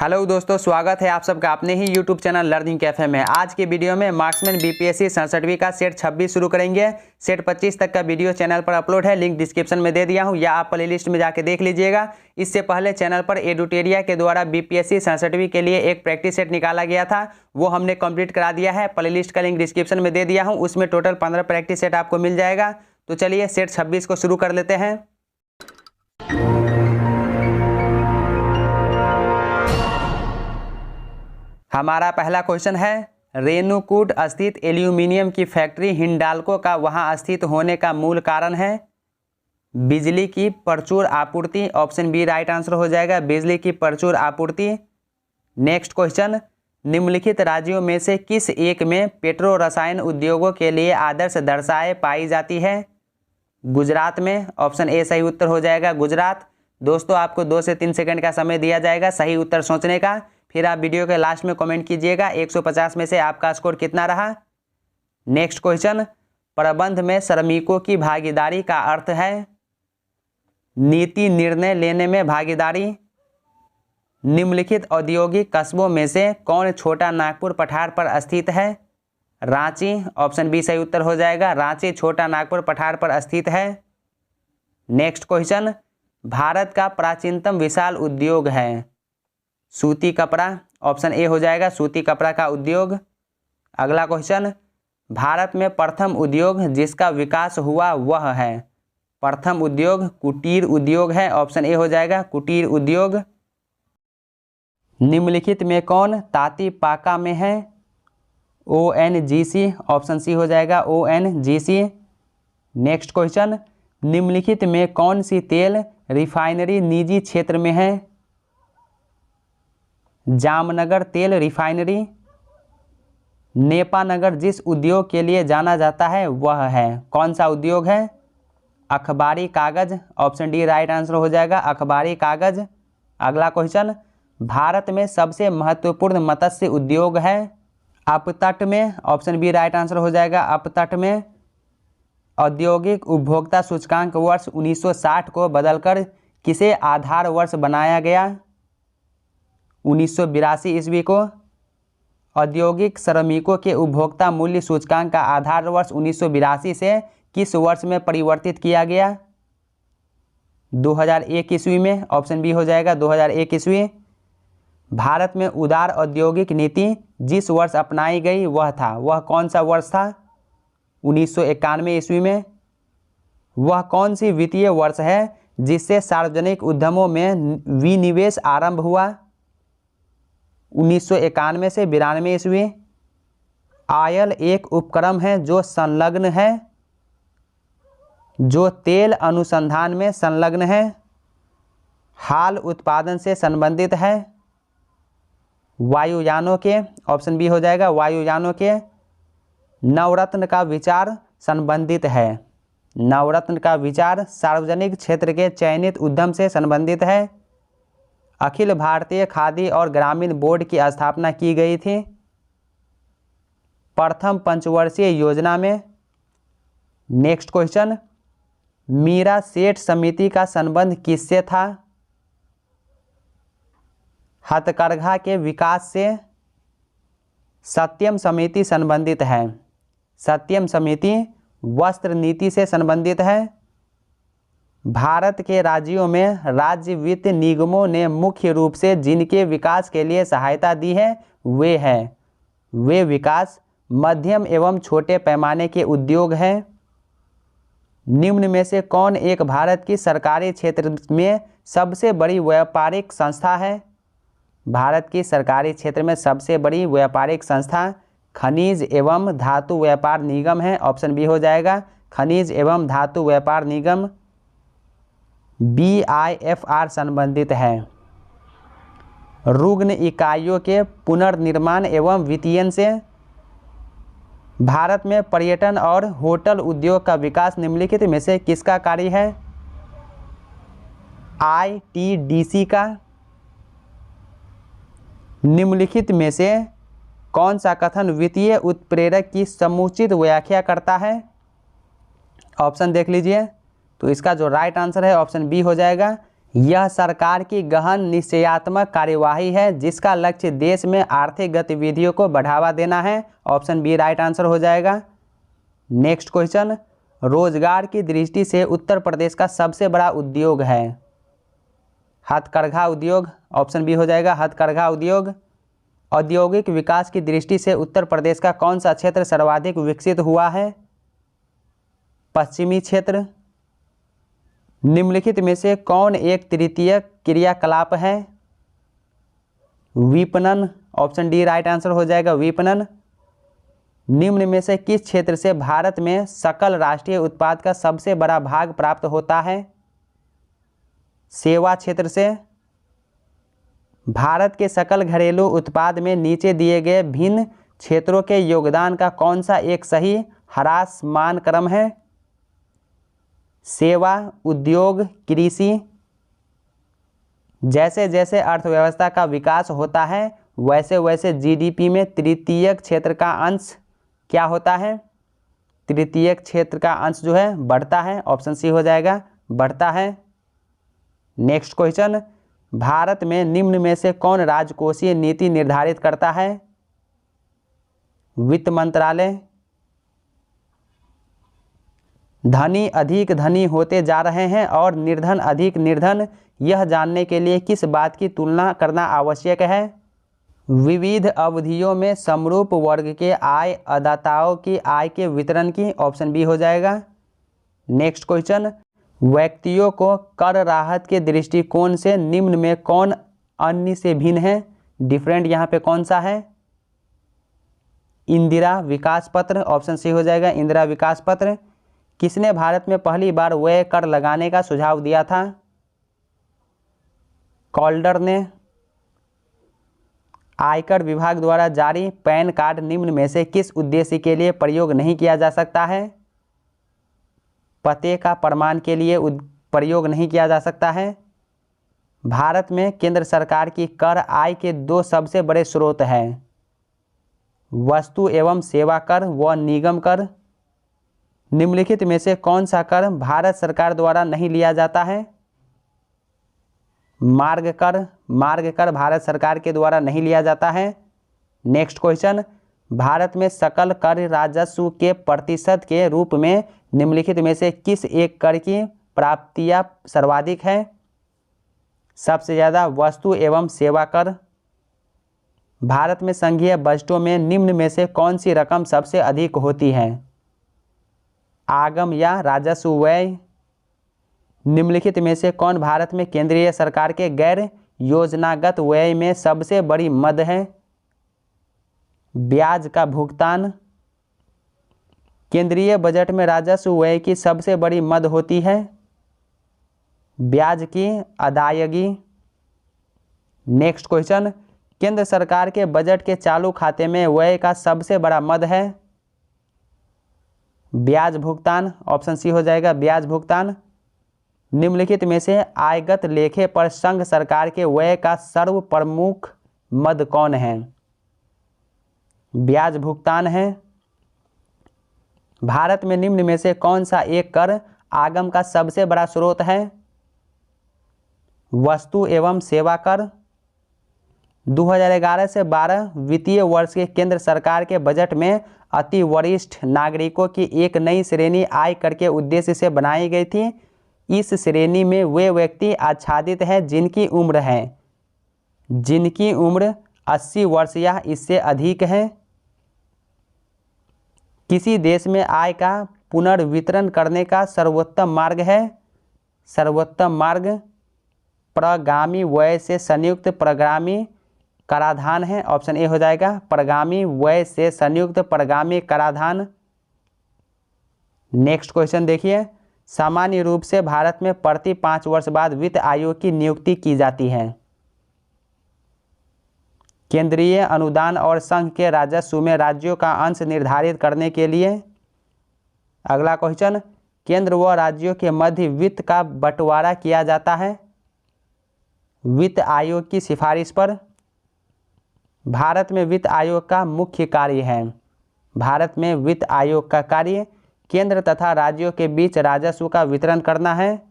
Hello दोस्तों, स्वागत है आप सबका अपने ही यूट्यूब चैनल लर्निंग कैफे में। आज की वीडियो में मार्क्समैन बीपीएससी 67वीं का सेट 26 शुरू करेंगे। सेट 25 तक का वीडियो चैनल पर अपलोड है, लिंक डिस्क्रिप्शन में दे दिया हूं या आप प्लेलिस्ट में जाके देख लीजिएगा। इससे पहले चैनल पर एडुटेरिया के द्वारा बीपीएससी 67वीं के लिए एक प्रैक्टिस सेट निकाला गया था, वो हमने कंप्लीट करा दिया है। प्लेलिस्ट का लिंक डिस्क्रिप्शन में दे दिया हूँ, उसमें टोटल 15 प्रैक्टिस सेट आपको मिल जाएगा। तो चलिए सेट 26 को शुरू कर लेते हैं। हमारा पहला क्वेश्चन है, रेणुकूट स्थित एल्यूमिनियम की फैक्ट्री हिंडाल्को का वहां स्थित होने का मूल कारण है बिजली की प्रचुर आपूर्ति। ऑप्शन बी राइट आंसर हो जाएगा, बिजली की प्रचुर आपूर्ति। नेक्स्ट क्वेश्चन, निम्नलिखित राज्यों में से किस एक में पेट्रो रसायन उद्योगों के लिए आदर्श दर्शाए पाई जाती है? गुजरात में। ऑप्शन ए सही उत्तर हो जाएगा, गुजरात। दोस्तों आपको 2 से 3 सेकंड का समय दिया जाएगा सही उत्तर सोचने का, फिर आप वीडियो के लास्ट में कमेंट कीजिएगा 150 में से आपका स्कोर कितना रहा। नेक्स्ट क्वेश्चन, प्रबंध में श्रमिकों की भागीदारी का अर्थ है नीति निर्णय लेने में भागीदारी। निम्नलिखित औद्योगिक कस्बों में से कौन छोटा नागपुर पठार पर स्थित है? रांची। ऑप्शन बी सही उत्तर हो जाएगा, रांची छोटा नागपुर पठार पर स्थित है। नेक्स्ट क्वेश्चन, भारत का प्राचीनतम विशाल उद्योग है सूती कपड़ा। ऑप्शन ए हो जाएगा, सूती कपड़ा का उद्योग। अगला क्वेश्चन, भारत में प्रथम उद्योग जिसका विकास हुआ वह है? प्रथम उद्योग कुटीर उद्योग है। ऑप्शन ए हो जाएगा, कुटीर उद्योग। निम्नलिखित में कौन ताती पाका में है? ONGC। ऑप्शन सी हो जाएगा, ONGC। नेक्स्ट क्वेश्चन, निम्नलिखित में कौन सी तेल रिफाइनरी निजी क्षेत्र में है? जामनगर तेल रिफाइनरी। नेपानगर जिस उद्योग के लिए जाना जाता है वह है, कौन सा उद्योग है? अखबारी कागज। ऑप्शन डी राइट आंसर हो जाएगा, अखबारी कागज। अगला क्वेश्चन, भारत में सबसे महत्वपूर्ण मत्स्य उद्योग है? अपतट में। ऑप्शन बी राइट आंसर हो जाएगा, अपतट में। औद्योगिक उपभोक्ता सूचकांक वर्ष 1960 को बदलकर किसे आधार वर्ष बनाया गया? 1982 ईस्वी को। औद्योगिक श्रमिकों के उपभोक्ता मूल्य सूचकांक का आधार वर्ष 1982 से किस वर्ष में परिवर्तित किया गया? 2001 ईस्वी में। ऑप्शन बी हो जाएगा, 2001 ईस्वी। भारत में उदार औद्योगिक नीति जिस वर्ष अपनाई गई वह कौन सा वर्ष था? 1991 ईस्वी में। वह कौन सी वित्तीय वर्ष है जिससे सार्वजनिक उद्यमों में विनिवेश आरंभ हुआ? 1991 से 92 ईस्वी। आयल एक उपक्रम है जो संलग्न है, जो तेल अनुसंधान में संलग्न है, हाल उत्पादन से संबंधित है, वायुयानों के। ऑप्शन बी हो जाएगा, वायुयानों के। नवरत्न का विचार संबंधित है, नवरत्न का विचार सार्वजनिक क्षेत्र के चयनित उद्यम से संबंधित है। अखिल भारतीय खादी और ग्रामीण बोर्ड की स्थापना की गई थी प्रथम पंचवर्षीय योजना में। नेक्स्ट क्वेश्चन, मीरा सेठ समिति का संबंध किससे था? हथकरघा के विकास से। सत्यम समिति संबंधित है, सत्यम समिति वस्त्र नीति से संबंधित है। भारत के राज्यों में राज्य वित्त निगमों ने मुख्य रूप से जिनके विकास के लिए सहायता दी है वे विकास मध्यम एवं छोटे पैमाने के उद्योग हैं। निम्न में से कौन एक भारत की सरकारी क्षेत्र में सबसे बड़ी व्यापारिक संस्था है? भारत की सरकारी क्षेत्र में सबसे बड़ी व्यापारिक संस्था खनिज एवं धातु व्यापार निगम है। ऑप्शन बी हो जाएगा, खनिज एवं धातु व्यापार निगम। BIFR संबंधित है रुग्ण इकाइयों के पुनर्निर्माण एवं वित्तीयन से। भारत में पर्यटन और होटल उद्योग का विकास निम्नलिखित में से किसका कार्य है? ITDC का। निम्नलिखित में से कौन सा कथन वित्तीय उत्प्रेरक की समुचित व्याख्या करता है? ऑप्शन देख लीजिए, तो इसका जो राइट आंसर है ऑप्शन बी हो जाएगा, यह सरकार की गहन निश्चयात्मक कार्यवाही है जिसका लक्ष्य देश में आर्थिक गतिविधियों को बढ़ावा देना है। ऑप्शन बी राइट आंसर हो जाएगा। नेक्स्ट क्वेश्चन, रोजगार की दृष्टि से उत्तर प्रदेश का सबसे बड़ा उद्योग है। हथकरघा उद्योग, ऑप्शन बी हो जाएगा हथकरघा उद्योग। औद्योगिक विकास की दृष्टि से उत्तर प्रदेश का कौन सा क्षेत्र सर्वाधिक विकसित हुआ है? पश्चिमी क्षेत्र। निम्नलिखित में से कौन एक तृतीय क्रियाकलाप है? विपणन, ऑप्शन डी राइट आंसर हो जाएगा विपणन। निम्न में से किस क्षेत्र से भारत में सकल राष्ट्रीय उत्पाद का सबसे बड़ा भाग प्राप्त होता है? सेवा क्षेत्र से। भारत के सकल घरेलू उत्पाद में नीचे दिए गए भिन्न क्षेत्रों के योगदान का कौन सा एक सही ह्रासमान क्रम है? सेवा, उद्योग, कृषि। जैसे जैसे अर्थव्यवस्था का विकास होता है वैसे वैसे जीडीपी में तृतीयक क्षेत्र का अंश क्या होता है? तृतीयक क्षेत्र का अंश जो है बढ़ता है। ऑप्शन सी हो जाएगा बढ़ता है। नेक्स्ट क्वेश्चन, भारत में निम्न में से कौन राजकोषीय नीति निर्धारित करता है? वित्त मंत्रालय। धनी अधिक धनी होते जा रहे हैं और निर्धन अधिक निर्धन, यह जानने के लिए किस बात की तुलना करना आवश्यक है? विविध अवधियों में समरूप वर्ग के आय अदाताओं की आय के वितरण की। ऑप्शन बी हो जाएगा। नेक्स्ट क्वेश्चन, व्यक्तियों को कर राहत के दृष्टिकोण से निम्न में कौन अन्य से भिन्न है? डिफरेंट यहाँ पे कौन सा है? इंदिरा विकास पत्र, ऑप्शन सी हो जाएगा इंदिरा विकास पत्र। किसने भारत में पहली बार व्यय कर लगाने का सुझाव दिया था? कॉल्डर ने। आयकर विभाग द्वारा जारी पैन कार्ड निम्न में से किस उद्देश्य के लिए प्रयोग नहीं किया जा सकता है? पते का प्रमाण के लिए प्रयोग नहीं किया जा सकता है। भारत में केंद्र सरकार की कर आय के दो सबसे बड़े स्रोत हैं, वस्तु एवं सेवा कर व निगम कर। निम्नलिखित में से कौन सा कर भारत सरकार द्वारा नहीं लिया जाता है? मार्ग कर। मार्ग कर भारत सरकार के द्वारा नहीं लिया जाता है। नेक्स्ट क्वेश्चन, भारत में सकल कर राजस्व के प्रतिशत के रूप में निम्नलिखित में से किस एक कर की प्राप्तियां सर्वाधिक है? सबसे ज़्यादा वस्तु एवं सेवा कर। भारत में संघीय बजटों में निम्न में से कौन सी रकम सबसे अधिक होती है? आगम या राजस्व व्यय। निम्नलिखित में से कौन भारत में केंद्रीय सरकार के गैर योजनागत व्यय में सबसे बड़ी मद है? ब्याज का भुगतान। केंद्रीय बजट में राजस्व व्यय की सबसे बड़ी मद होती है ब्याज की अदायगी। नेक्स्ट क्वेश्चन, केंद्र सरकार के बजट के चालू खाते में व्यय का सबसे बड़ा मद है? ब्याज भुगतान। ऑप्शन सी हो जाएगा ब्याज भुगतान। निम्नलिखित में से आयगत लेखे पर संघ सरकार के व्यय का सर्व प्रमुख मद कौन है? ब्याज भुगतान है। भारत में निम्न में से कौन सा एक कर आगम का सबसे बड़ा स्रोत है? वस्तु एवं सेवा कर। 2011 से 12 वित्तीय वर्ष के केंद्र सरकार के बजट में अति वरिष्ठ नागरिकों की एक नई श्रेणी आय कर के उद्देश्य से बनाई गई थी। इस श्रेणी में वे व्यक्ति आच्छादित हैं जिनकी उम्र 80 वर्ष या इससे अधिक है। किसी देश में आय का पुनर्वितरण करने का सर्वोत्तम मार्ग है? सर्वोत्तम मार्ग प्रगामी व्यय से संयुक्त प्रगामी कराधान है। ऑप्शन ए हो जाएगा प्रगामी व्यय से संयुक्त प्रगामी कराधान। नेक्स्ट क्वेश्चन देखिए, सामान्य रूप से भारत में प्रति 5 वर्ष बाद वित्त आयोग की नियुक्ति की जाती है। केंद्रीय अनुदान और संघ के राजस्व में राज्यों का अंश निर्धारित करने के लिए। अगला क्वेश्चन, केंद्र व राज्यों के मध्य वित्त का बंटवारा किया जाता है वित्त आयोग की सिफारिश पर। भारत में वित्त आयोग का मुख्य कार्य है। भारत में वित्त आयोग का कार्य केंद्र तथा राज्यों के बीच राजस्व का वितरण करना है।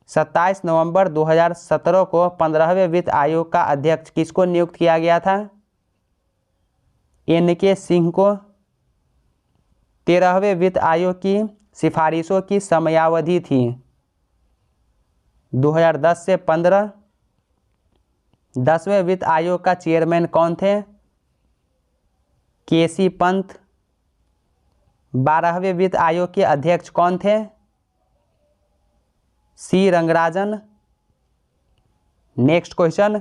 27 नवंबर 2017 को 15वें वित्त आयोग का अध्यक्ष किसको नियुक्त किया गया था? NK सिंह को। 13वें वित्त आयोग की सिफारिशों की समयावधि थी 2010 से 15। 10वें वित्त आयोग का चेयरमैन कौन थे? KC पंत। 12वें वित्त आयोग के अध्यक्ष कौन थे? C रंगराजन। नेक्स्ट क्वेश्चन,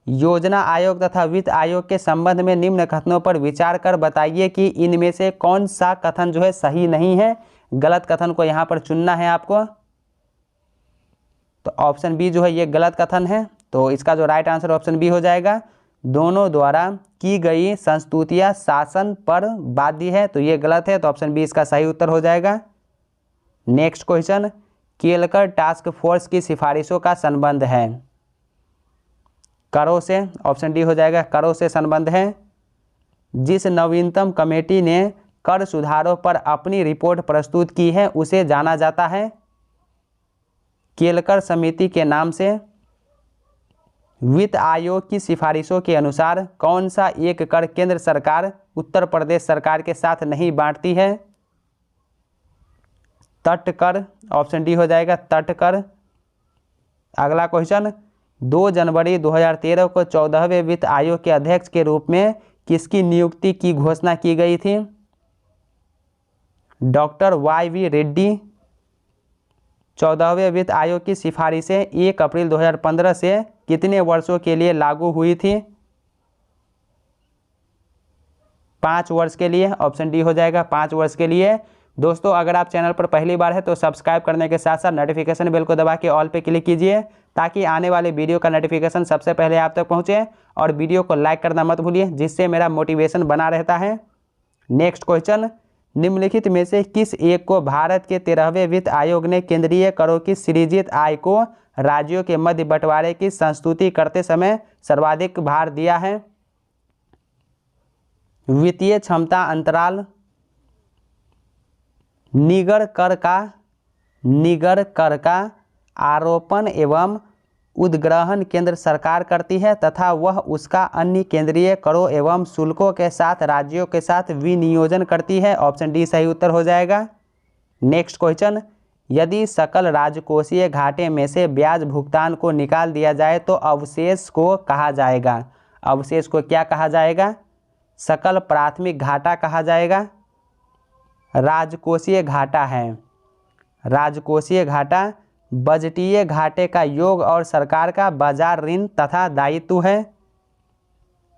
योजना आयोग तथा वित्त आयोग के संबंध में निम्न कथनों पर विचार कर बताइए कि इनमें से कौन सा कथन जो है सही नहीं है। गलत कथन को यहाँ पर चुनना है आपको। तो ऑप्शन बी जो है ये गलत कथन है, तो इसका जो राइट आंसर ऑप्शन बी हो जाएगा। दोनों द्वारा की गई संस्तुतियाँ शासन पर बाध्य है, तो ये गलत है, तो ऑप्शन बी इसका सही उत्तर हो जाएगा। Next question, Kelkar task force की सिफारिशों का संबंध है करों से, ऑप्शन डी हो जाएगा, करों से संबंध है। जिस नवीनतम कमेटी ने कर सुधारों पर अपनी रिपोर्ट प्रस्तुत की है उसे जाना जाता है केलकर समिति के नाम से। वित्त आयोग की सिफारिशों के अनुसार कौन सा एक कर केंद्र सरकार उत्तर प्रदेश सरकार के साथ नहीं बांटती है? तट कर, ऑप्शन डी हो जाएगा, तट कर। अगला क्वेश्चन, 2 जनवरी 2013 को 14वें वित्त आयोग के अध्यक्ष के रूप में किसकी नियुक्ति की घोषणा की गई थी? Doctor YV Reddy. 14वें वित्त आयोग की सिफारिशें 1 अप्रैल 2015 से कितने वर्षों के लिए लागू हुई थी? 5 वर्ष के लिए, ऑप्शन डी हो जाएगा, 5 वर्ष के लिए। दोस्तों, अगर आप चैनल पर पहली बार है तो सब्सक्राइब करने के साथ साथ नोटिफिकेशन बेल को दबा के ऑल पे क्लिक कीजिए ताकि आने वाले वीडियो का नोटिफिकेशन सबसे पहले आप तक पहुंचे, और वीडियो को लाइक करना मत भूलिए जिससे मेरा मोटिवेशन बना रहता है। नेक्स्ट क्वेश्चन, निम्नलिखित में से किस एक को भारत के 13वें वित्त आयोग ने केंद्रीय करों की सृजित आय को राज्यों के मध्य बंटवारे की संस्तुति करते समय सर्वाधिक भार दिया है? वित्तीय क्षमता अंतराल। निगर कर का आरोपण एवं उद्ग्रहण केंद्र सरकार करती है तथा वह उसका अन्य केंद्रीय करों एवं शुल्कों के साथ राज्यों के साथ विनियोजन करती है। ऑप्शन डी सही उत्तर हो जाएगा। नेक्स्ट क्वेश्चन, यदि सकल राजकोषीय घाटे में से ब्याज भुगतान को निकाल दिया जाए तो अवशेष को कहा जाएगा? अवशेष को क्या कहा जाएगा? सकल प्राथमिक घाटा कहा जाएगा। राजकोषीय घाटा है। राजकोषीय घाटा बजटीय घाटे का योग और सरकार का बाजार ऋण तथा दायित्व है।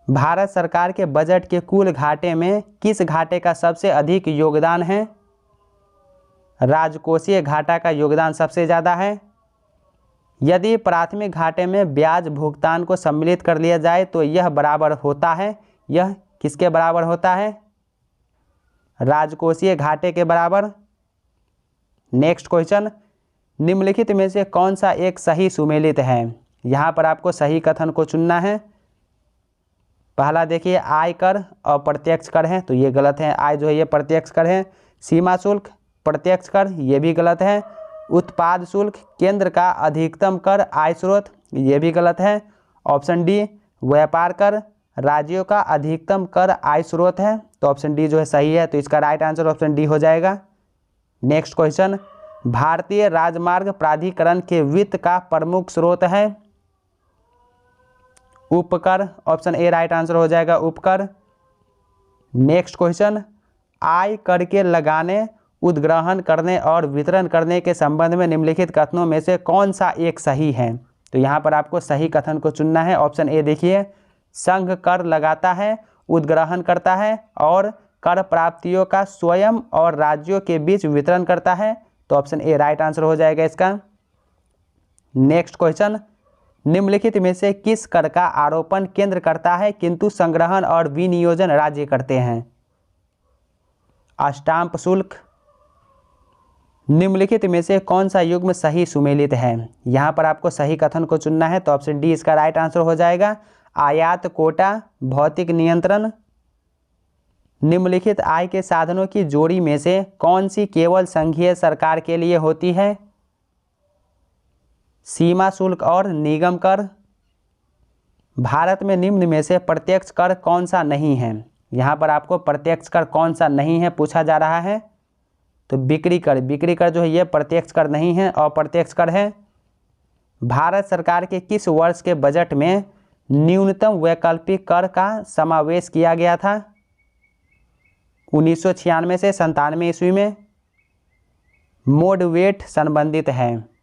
भारत सरकार के बजट के कुल घाटे में किस घाटे का सबसे अधिक योगदान है? राजकोषीय घाटा का योगदान सबसे ज़्यादा है। यदि प्राथमिक घाटे में ब्याज भुगतान को सम्मिलित कर लिया जाए तो यह बराबर होता है, यह किसके बराबर होता है? राजकोषीय घाटे के बराबर। नेक्स्ट क्वेश्चन, निम्नलिखित में से कौन सा एक सही सुमेलित है? यहाँ पर आपको सही कथन को चुनना है। पहला देखिए, आय कर अप्रत्यक्ष कर है, तो ये गलत है। आय जो है ये प्रत्यक्ष कर है। सीमा शुल्क प्रत्यक्ष कर, ये भी गलत है। उत्पाद शुल्क केंद्र का अधिकतम कर आय स्रोत, ये भी गलत है। ऑप्शन डी, व्यापार कर राज्यों का अधिकतम कर आय स्रोत है, तो ऑप्शन डी जो है सही है, तो इसका राइट आंसर ऑप्शन डी हो जाएगा। नेक्स्ट क्वेश्चन, भारतीय राजमार्ग प्राधिकरण के वित्त का प्रमुख स्रोत है? उपकर, ऑप्शन ए राइट आंसर हो जाएगा, उपकर। नेक्स्ट क्वेश्चन, आय कर के लगाने, उद्ग्रहण करने और वितरण करने के संबंध में निम्नलिखित कथनों में से कौन सा एक सही है? तो यहाँ पर आपको सही कथन को चुनना है। ऑप्शन ए देखिए, संघ कर लगाता है, उद्ग्रहण करता है और कर प्राप्तियों का स्वयं और राज्यों के बीच वितरण करता है, तो ऑप्शन ए राइट आंसर हो जाएगा इसका। नेक्स्ट क्वेश्चन, निम्नलिखित में से किस कर का आरोपण केंद्र करता है किंतु संग्रहण और विनियोजन राज्य करते हैं? स्टाम्प शुल्क। निम्नलिखित में से कौन सा युग्म सही सुमेलित है? यहाँ पर आपको सही कथन को चुनना है, तो ऑप्शन डी इसका राइट आंसर हो जाएगा। आयात कोटा भौतिक नियंत्रण। निम्नलिखित आय के साधनों की जोड़ी में से कौन सी केवल संघीय सरकार के लिए होती है? सीमा शुल्क और निगम कर। भारत में निम्न में से प्रत्यक्ष कर कौन सा नहीं है? यहाँ पर आपको प्रत्यक्ष कर कौन सा नहीं है पूछा जा रहा है। तो बिक्री कर, बिक्री कर जो है ये प्रत्यक्ष कर नहीं है, अप्रत्यक्ष कर है। भारत सरकार के किस वर्ष के बजट में न्यूनतम वैकल्पिक कर का समावेश किया गया था? 1996 से 97 ईस्वी में। मोडवेट संबंधित है,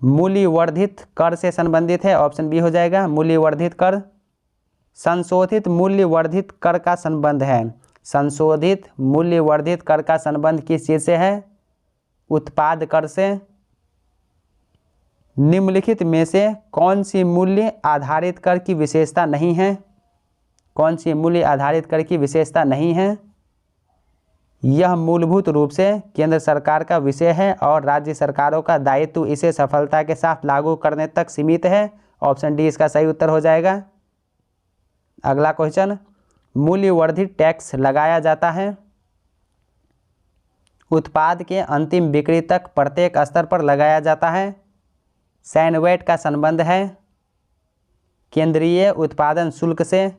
मूल्यवर्धित कर से संबंधित है, ऑप्शन बी हो जाएगा मूल्यवर्धित कर। संशोधित मूल्यवर्धित कर का संबंध है, संशोधित मूल्यवर्धित कर का संबंध किस चीज से है? उत्पाद कर से। निम्नलिखित में से कौन सी मूल्य आधारित कर की विशेषता नहीं है? कौन सी मूल्य आधारित कर की विशेषता नहीं है? यह मूलभूत रूप से केंद्र सरकार का विषय है और राज्य सरकारों का दायित्व इसे सफलता के साथ लागू करने तक सीमित है। ऑप्शन डी इसका सही उत्तर हो जाएगा। अगला क्वेश्चन, मूल्यवर्धित टैक्स लगाया जाता है उत्पाद के अंतिम बिक्री तक प्रत्येक स्तर पर लगाया जाता है। सैनवेट का संबंध है केंद्रीय उत्पादन शुल्क से।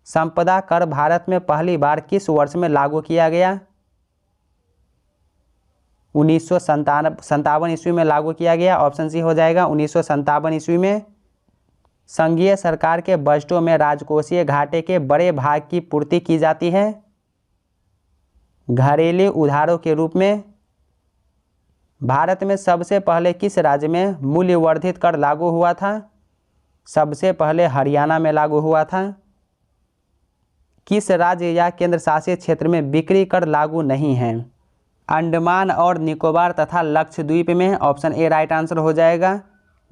संपदा कर भारत में पहली बार किस वर्ष में लागू किया गया? 1957 ईस्वी में लागू किया गया, ऑप्शन सी हो जाएगा 1957 ईस्वी में। संघीय सरकार के बजटों में राजकोषीय घाटे के बड़े भाग की पूर्ति की जाती है घरेलू उधारों के रूप में। भारत में सबसे पहले किस राज्य में मूल्यवर्धित कर लागू हुआ था? सबसे पहले हरियाणा में लागू हुआ था। किस राज्य या केंद्र शासित क्षेत्र में बिक्री कर लागू नहीं है? अंडमान और निकोबार तथा लक्षद्वीप में, ऑप्शन ए राइट आंसर हो जाएगा।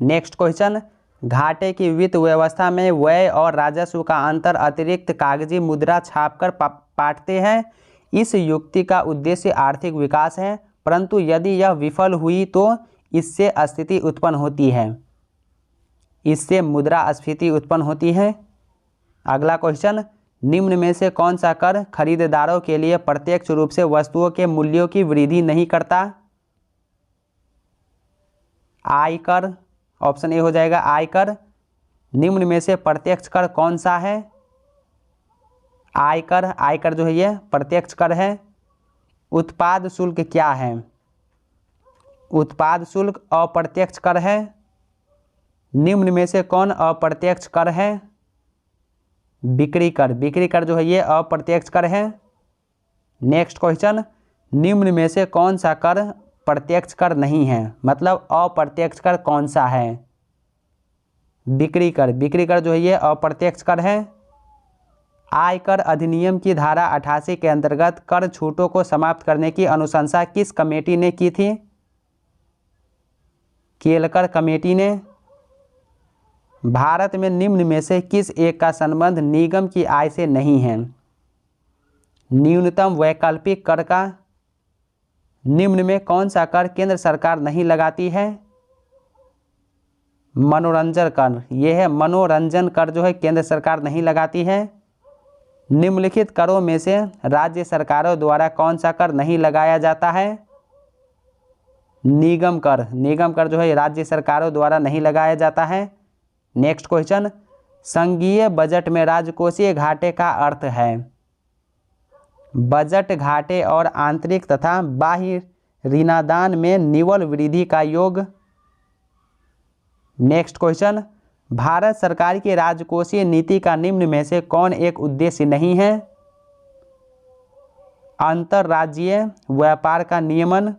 नेक्स्ट क्वेश्चन, घाटे की वित्त व्यवस्था में व्यय और राजस्व का अंतर अतिरिक्त कागजी मुद्रा छापकर पाटते हैं। इस युक्ति का उद्देश्य आर्थिक विकास है, परंतु यदि यह विफल हुई तो इससे अस्थिति उत्पन्न होती है, इससे मुद्रास्फीति उत्पन्न होती है। अगला क्वेश्चन, निम्न में से कौन सा कर खरीदारों के लिए प्रत्यक्ष रूप से वस्तुओं के मूल्यों की वृद्धि नहीं करता? आयकर, ऑप्शन ए हो जाएगा आयकर। निम्न में से प्रत्यक्ष कर कौन सा है? आयकर, आयकर जो है ये प्रत्यक्ष कर है। उत्पाद शुल्क क्या है? उत्पाद शुल्क अप्रत्यक्ष कर है। निम्न में से कौन अप्रत्यक्ष कर है? बिक्री कर, बिक्री कर जो है ये अप्रत्यक्ष कर है। नेक्स्ट क्वेश्चन, निम्न में से कौन सा कर प्रत्यक्ष कर नहीं है? मतलब अप्रत्यक्ष कर कौन सा है? बिक्री कर, बिक्री कर जो है ये अप्रत्यक्ष कर है। आयकर अधिनियम की धारा 88 के अंतर्गत कर छूटों को समाप्त करने की अनुशंसा किस कमेटी ने की थी? केलकर कमेटी ने। भारत में निम्न में से किस एक का संबंध निगम की आय से नहीं है? न्यूनतम वैकल्पिक कर का। निम्न में कौन सा कर केंद्र सरकार नहीं लगाती है? मनोरंजन कर, यह है मनोरंजन कर जो है केंद्र सरकार नहीं लगाती है। निम्नलिखित करों में से राज्य सरकारों द्वारा कौन सा कर नहीं लगाया जाता है? निगम कर, निगम कर जो है राज्य सरकारों द्वारा नहीं लगाया जाता है। नेक्स्ट क्वेश्चन, संघीय बजट में राजकोषीय घाटे का अर्थ है? बजट घाटे और आंतरिक तथा बाह्य ऋणादान में निव्वल वृद्धि का योग। नेक्स्ट क्वेश्चन, भारत सरकार की राजकोषीय नीति का निम्न में से कौन एक उद्देश्य नहीं है? अंतर्राज्यीय व्यापार का नियमन।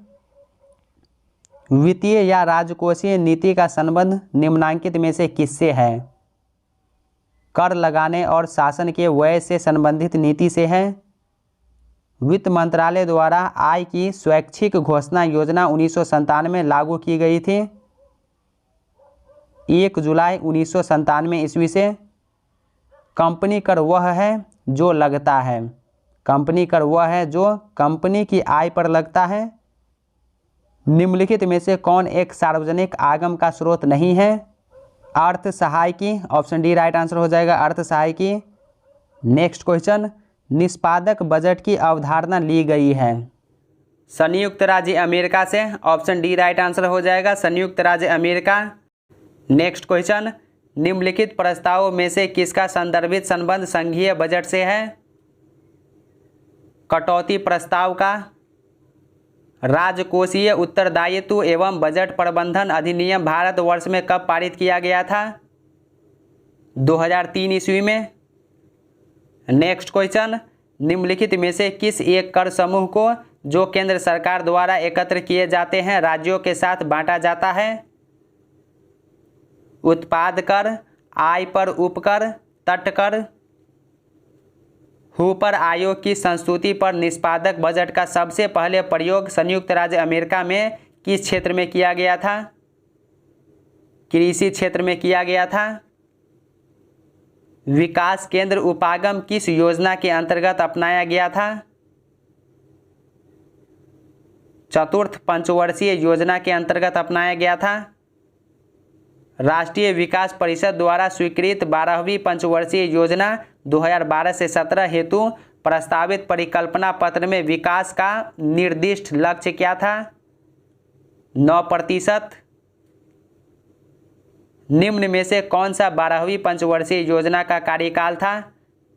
वित्तीय या राजकोषीय नीति का संबंध निम्नांकित में से किससे है? कर लगाने और शासन के व्यय से संबंधित नीति से है। वित्त मंत्रालय द्वारा आय की स्वैच्छिक घोषणा योजना 1997 में लागू की गई थी 1 जुलाई 1997 ईस्वी से। कंपनी कर वह है जो लगता है, कंपनी कर वह है जो कंपनी की आय पर लगता है। निम्नलिखित में से कौन एक सार्वजनिक आगम का स्रोत नहीं है? अर्थ सहायकी, ऑप्शन डी राइट आंसर हो जाएगा अर्थ सहायकी। नेक्स्ट क्वेश्चन, निष्पादक बजट की अवधारणा ली गई है? संयुक्त राज्य अमेरिका से। ऑप्शन डी राइट आंसर हो जाएगा, संयुक्त राज्य अमेरिका। नेक्स्ट क्वेश्चन, निम्नलिखित प्रस्तावों में से किसका संदर्भित संबंध संघीय बजट से है? कटौती प्रस्ताव का, राजकोषीय उत्तरदायित्व एवं बजट प्रबंधन अधिनियम भारतवर्ष में कब पारित किया गया था? 2003 ईस्वी में। नेक्स्ट क्वेश्चन, निम्नलिखित में से किस एक कर समूह को जो केंद्र सरकार द्वारा एकत्र किए जाते हैं राज्यों के साथ बांटा जाता है? उत्पाद कर, आय पर उपकर, तटकर। हूपर आयोग की संस्तुति पर निष्पादक बजट का सबसे पहले प्रयोग संयुक्त राज्य अमेरिका में किस क्षेत्र में किया गया था? कृषि क्षेत्र में किया गया था। विकास केंद्र उपागम किस योजना के अंतर्गत अपनाया गया था? चतुर्थ पंचवर्षीय योजना के अंतर्गत अपनाया गया था। राष्ट्रीय विकास परिषद द्वारा स्वीकृत 12वीं पंचवर्षीय योजना 2012 से 17 हेतु प्रस्तावित परिकल्पना पत्र में विकास का निर्दिष्ट लक्ष्य क्या था? 9%। निम्न में से कौन सा 12वीं पंचवर्षीय योजना का कार्यकाल था?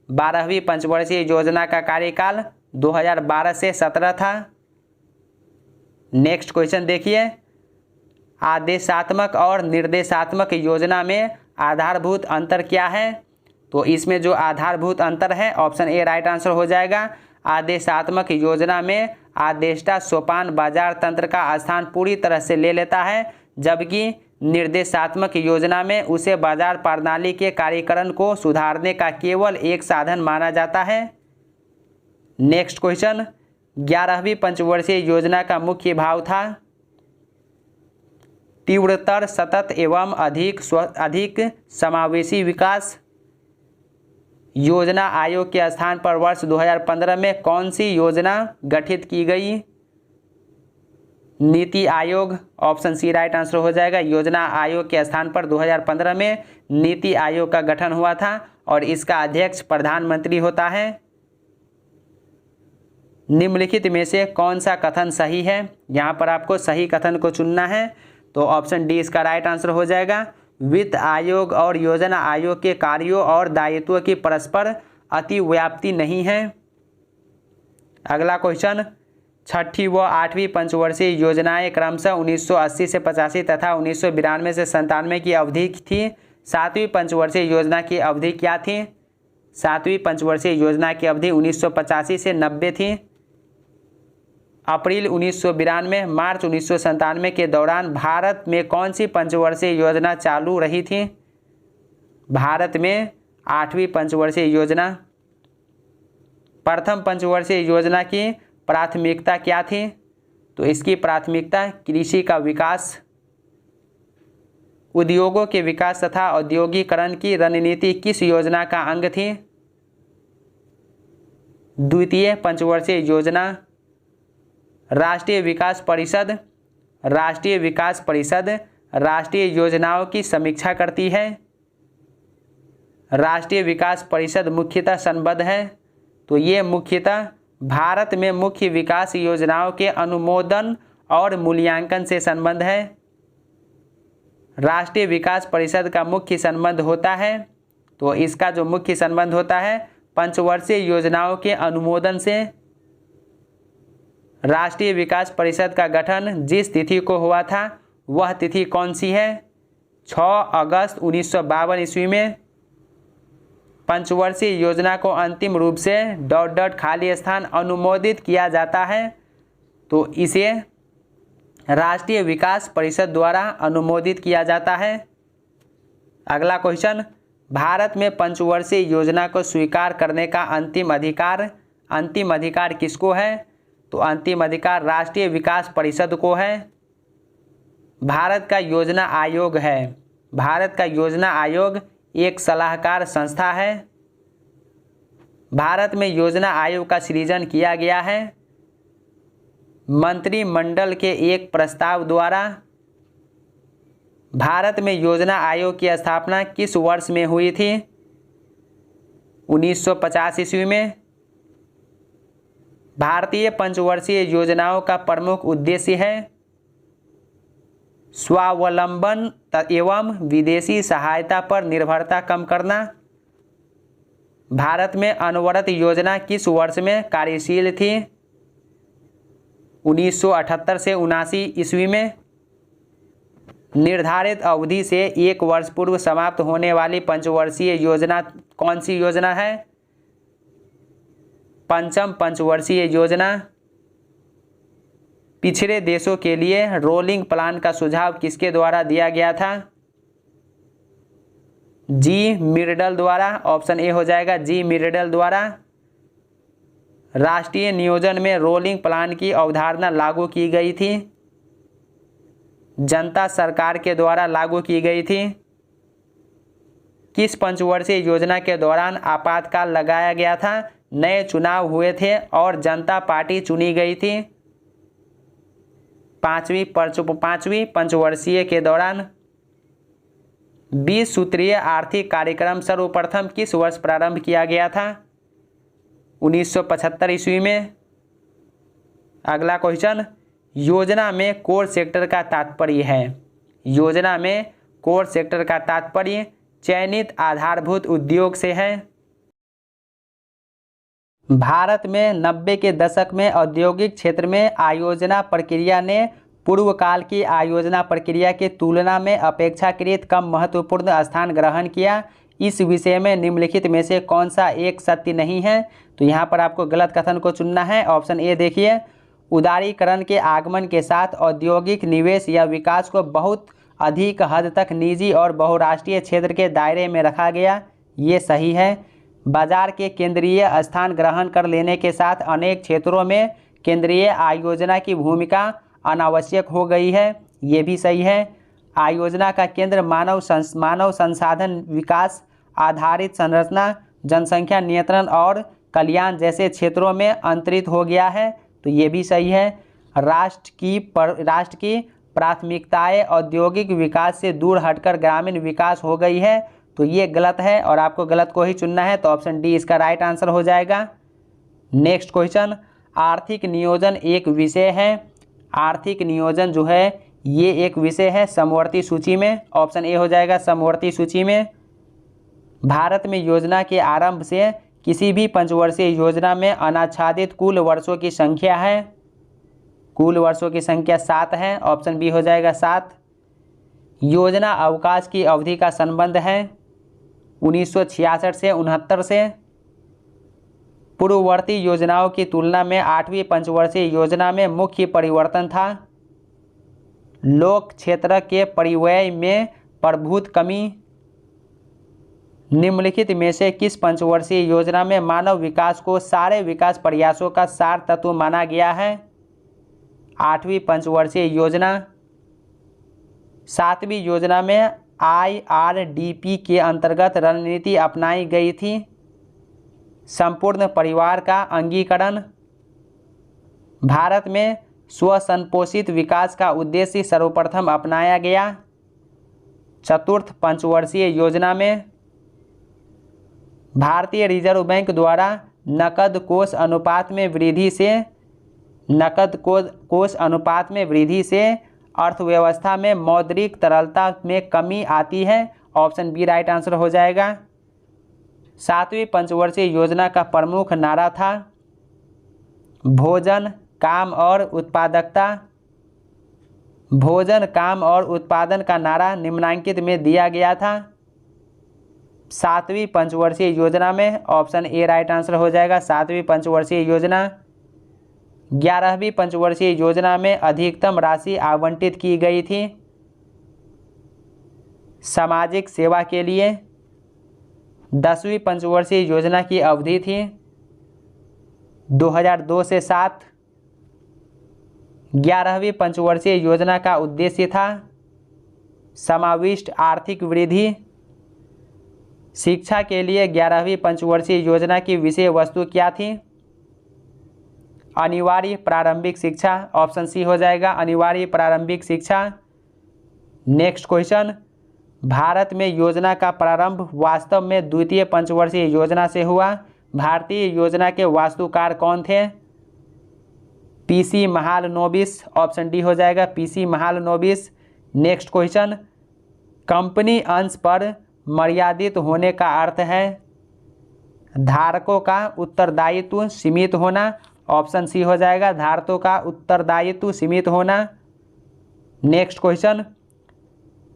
12वीं पंचवर्षीय योजना का कार्यकाल 2012 से 17 था। नेक्स्ट क्वेश्चन देखिए, आदेशात्मक और निर्देशात्मक योजना में आधारभूत अंतर क्या है? तो इसमें जो आधारभूत अंतर है ऑप्शन ए राइट आंसर हो जाएगा। आदेशात्मक योजना में आदेष्टा सोपान बाजार तंत्र का स्थान पूरी तरह से ले लेता है, जबकि निर्देशात्मक योजना में उसे बाजार प्रणाली के कार्यकरण को सुधारने का केवल एक साधन माना जाता है। नेक्स्ट क्वेश्चन, 11वीं पंचवर्षीय योजना का मुख्य भाव था तीव्रतर, सतत एवं अधिक समावेशी विकास। योजना आयोग के स्थान पर वर्ष 2015 में कौन सी योजना गठित की गई? NITI Aayog. Option C right answer हो जाएगा। योजना आयोग के स्थान पर 2015 में नीति आयोग का गठन हुआ था और इसका अध्यक्ष प्रधानमंत्री होता है। निम्नलिखित में से कौन सा कथन सही है? यहाँ पर आपको सही कथन को चुनना है, तो ऑप्शन डी इसका राइट आंसर हो जाएगा। वित्त आयोग और योजना आयोग के कार्यों और दायित्वों की परस्पर अतिव्याप्ति नहीं है। अगला क्वेश्चन, 6ठी व 8वीं पंचवर्षीय योजनाएं क्रमशः 1980 से 85 तथा 1992 से 97 की अवधि थी। 7वीं पंचवर्षीय योजना की अवधि क्या थी? 7वीं पंचवर्षीय योजना की अवधि 1985 से 90 थी। अप्रैल 1992 मार्च 1997 के दौरान भारत में कौन सी पंचवर्षीय योजना चालू रही थी? भारत में 8वीं पंचवर्षीय योजना। प्रथम पंचवर्षीय योजना की प्राथमिकता क्या थी? तो इसकी प्राथमिकता कृषि का विकास, उद्योगों के विकास तथा औद्योगिकरण की रणनीति किस योजना का अंग थी? द्वितीय पंचवर्षीय योजना। राष्ट्रीय विकास परिषद। राष्ट्रीय विकास परिषद राष्ट्रीय योजनाओं की समीक्षा करती है। राष्ट्रीय विकास परिषद मुख्यतः संबद्ध है, तो ये मुख्यतः भारत में मुख्य विकास योजनाओं के अनुमोदन और मूल्यांकन से संबंध है। राष्ट्रीय विकास परिषद का मुख्य संबंध होता है, तो इसका जो मुख्य संबंध होता है पंचवर्षीय योजनाओं के अनुमोदन से। राष्ट्रीय विकास परिषद का गठन जिस तिथि को हुआ था वह तिथि कौन सी है? 6 अगस्त 1952 ईस्वी में। पंचवर्षीय योजना को अंतिम रूप से ... खाली स्थान अनुमोदित किया जाता है, तो इसे राष्ट्रीय विकास परिषद द्वारा अनुमोदित किया जाता है। अगला क्वेश्चन, भारत में पंचवर्षीय योजना को स्वीकार करने का अंतिम अधिकार किसको है? तो अंतिम अधिकार राष्ट्रीय विकास परिषद को है। भारत का योजना आयोग है। भारत का योजना आयोग एक सलाहकार संस्था है। भारत में योजना आयोग का सृजन किया गया है मंत्रिमंडल के एक प्रस्ताव द्वारा। भारत में योजना आयोग की स्थापना किस वर्ष में हुई थी? 1950 ईस्वी में। भारतीय पंचवर्षीय योजनाओं का प्रमुख उद्देश्य है स्वावलंबन एवं विदेशी सहायता पर निर्भरता कम करना। भारत में अनवरत योजना किस वर्ष में कार्यशील थी? 1978 से 79 ईस्वी में। निर्धारित अवधि से 1 वर्ष पूर्व समाप्त होने वाली पंचवर्षीय योजना कौन सी योजना है? पंचम पंचवर्षीय योजना। पिछड़े देशों के लिए रोलिंग प्लान का सुझाव किसके द्वारा दिया गया था? जी मिर्डल द्वारा। ऑप्शन ए हो जाएगा, जी मिर्डल द्वारा। राष्ट्रीय नियोजन में रोलिंग प्लान की अवधारणा लागू की गई थी? जनता सरकार के द्वारा लागू की गई थी। किस पंचवर्षीय योजना के दौरान आपातकाल लगाया गया था? नए चुनाव हुए थे और जनता पार्टी चुनी गई थी। पांचवी पंचवर्षीय के दौरान 20 सूत्रीय आर्थिक कार्यक्रम सर्वप्रथम किस वर्ष प्रारंभ किया गया था? 1975 ईस्वी में। अगला क्वेश्चन, योजना में कोर सेक्टर का तात्पर्य है। योजना में कोर सेक्टर का तात्पर्य चयनित आधारभूत उद्योग से है। भारत में 90 के दशक में औद्योगिक क्षेत्र में आयोजना प्रक्रिया ने पूर्व काल की आयोजना प्रक्रिया की तुलना में अपेक्षाकृत कम महत्वपूर्ण स्थान ग्रहण किया। इस विषय में निम्नलिखित में से कौन सा एक सत्य नहीं है? तो यहाँ पर आपको गलत कथन को चुनना है। ऑप्शन ए देखिए, उदारीकरण के आगमन के साथ औद्योगिक निवेश या विकास को बहुत अधिक हद तक निजी और बहुराष्ट्रीय क्षेत्र के दायरे में रखा गया। ये सही है। बाजार के केंद्रीय स्थान ग्रहण कर लेने के साथ अनेक क्षेत्रों में केंद्रीय आयोजना की भूमिका अनावश्यक हो गई है। ये भी सही है। आयोजना का केंद्र मानव संसाधन विकास, आधारित संरचना, जनसंख्या नियंत्रण और कल्याण जैसे क्षेत्रों में अंतरित हो गया है। तो ये भी सही है। राष्ट्र की प्राथमिकताएं औद्योगिक विकास से दूर हटकर ग्रामीण विकास हो गई है। तो ये गलत है और आपको गलत को ही चुनना है। तो ऑप्शन डी इसका राइट आंसर हो जाएगा। नेक्स्ट क्वेश्चन, आर्थिक नियोजन एक विषय है। आर्थिक नियोजन जो है ये एक विषय है समवर्ती सूची में। ऑप्शन ए हो जाएगा समवर्ती सूची में। भारत में योजना के आरंभ से किसी भी पंचवर्षीय योजना में अनाच्छादित कुल वर्षों की संख्या है। कुल वर्षों की संख्या 7 है। ऑप्शन बी हो जाएगा 7। योजना अवकाश की अवधि का संबंध है 1966 से 69 से। पूर्ववर्ती योजनाओं की तुलना में 8वीं पंचवर्षीय योजना में मुख्य परिवर्तन था लोक क्षेत्र के परिव्यय में प्रभुत कमी। निम्नलिखित में से किस पंचवर्षीय योजना में मानव विकास को सारे विकास प्रयासों का सार तत्व माना गया है? 8वीं पंचवर्षीय योजना। 7वीं योजना में IRDP के अंतर्गत रणनीति अपनाई गई थी संपूर्ण परिवार का अंगीकरण। भारत में स्वसंपोषित विकास का उद्देश्य सर्वप्रथम अपनाया गया 4th पंचवर्षीय योजना में। भारतीय रिजर्व बैंक द्वारा नकद कोष अनुपात में वृद्धि से अर्थव्यवस्था में मौद्रिक तरलता में कमी आती है। ऑप्शन बी राइट आंसर हो जाएगा। 7वीं पंचवर्षीय योजना का प्रमुख नारा था भोजन, काम और उत्पादकता। भोजन, काम और उत्पादन का नारा निम्नांकित में दिया गया था 7वीं पंचवर्षीय योजना में। ऑप्शन ए राइट आंसर हो जाएगा 7वीं पंचवर्षीय योजना। 11वीं पंचवर्षीय योजना में अधिकतम राशि आवंटित की गई थी सामाजिक सेवा के लिए। 10वीं पंचवर्षीय योजना की अवधि थी 2002 से 7। 11वीं पंचवर्षीय योजना का उद्देश्य था समाविष्ट आर्थिक वृद्धि। शिक्षा के लिए 11वीं पंचवर्षीय योजना की विषय वस्तु क्या थी? अनिवार्य प्रारंभिक शिक्षा। ऑप्शन सी हो जाएगा अनिवार्य प्रारंभिक शिक्षा। नेक्स्ट क्वेश्चन, भारत में योजना का प्रारंभ वास्तव में द्वितीय पंचवर्षीय योजना से हुआ। भारतीय योजना के वास्तुकार कौन थे? पीसी महालनोबिस, ऑप्शन डी हो जाएगा PC Mahalanobis. Next question, company अंश पर मर्यादित होने का अर्थ है धारकों का उत्तरदायित्व सीमित होना, ऑप्शन सी हो जाएगा धारकों का उत्तरदायित्व सीमित होना। नेक्स्ट क्वेश्चन,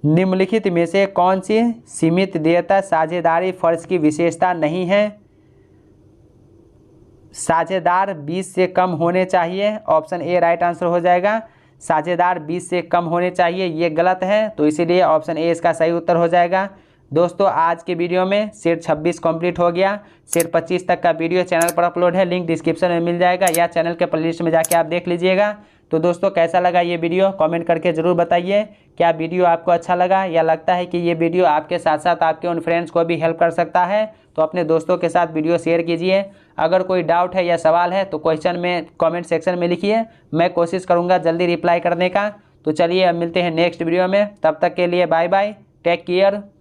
निम्नलिखित में से कौन सी सीमित देयता साझेदारी फर्ज की विशेषता नहीं है? साझेदार 20 से कम होने चाहिए, ऑप्शन ए राइट आंसर हो जाएगा। साझेदार 20 से कम होने चाहिए, ये गलत है, तो इसीलिए ऑप्शन ए इसका सही उत्तर हो जाएगा। दोस्तों आज के वीडियो में सिर्फ 26 कंप्लीट हो गया, सिर्फ 25 तक का वीडियो चैनल पर अपलोड है, लिंक डिस्क्रिप्शन में मिल जाएगा या चैनल के प्लेलिस्ट में जाके आप देख लीजिएगा। तो दोस्तों कैसा लगा ये वीडियो कमेंट करके ज़रूर बताइए। क्या वीडियो आपको अच्छा लगा या लगता है कि ये वीडियो आपके साथ साथ आपके उन फ्रेंड्स को भी हेल्प कर सकता है, तो अपने दोस्तों के साथ वीडियो शेयर कीजिए। अगर कोई डाउट है या सवाल है तो क्वेश्चन में कमेंट सेक्शन में लिखिए, मैं कोशिश करूँगा जल्दी रिप्लाई करने का। तो चलिए अब मिलते हैं नेक्स्ट वीडियो में, तब तक के लिए बाय बाय, टेक केयर।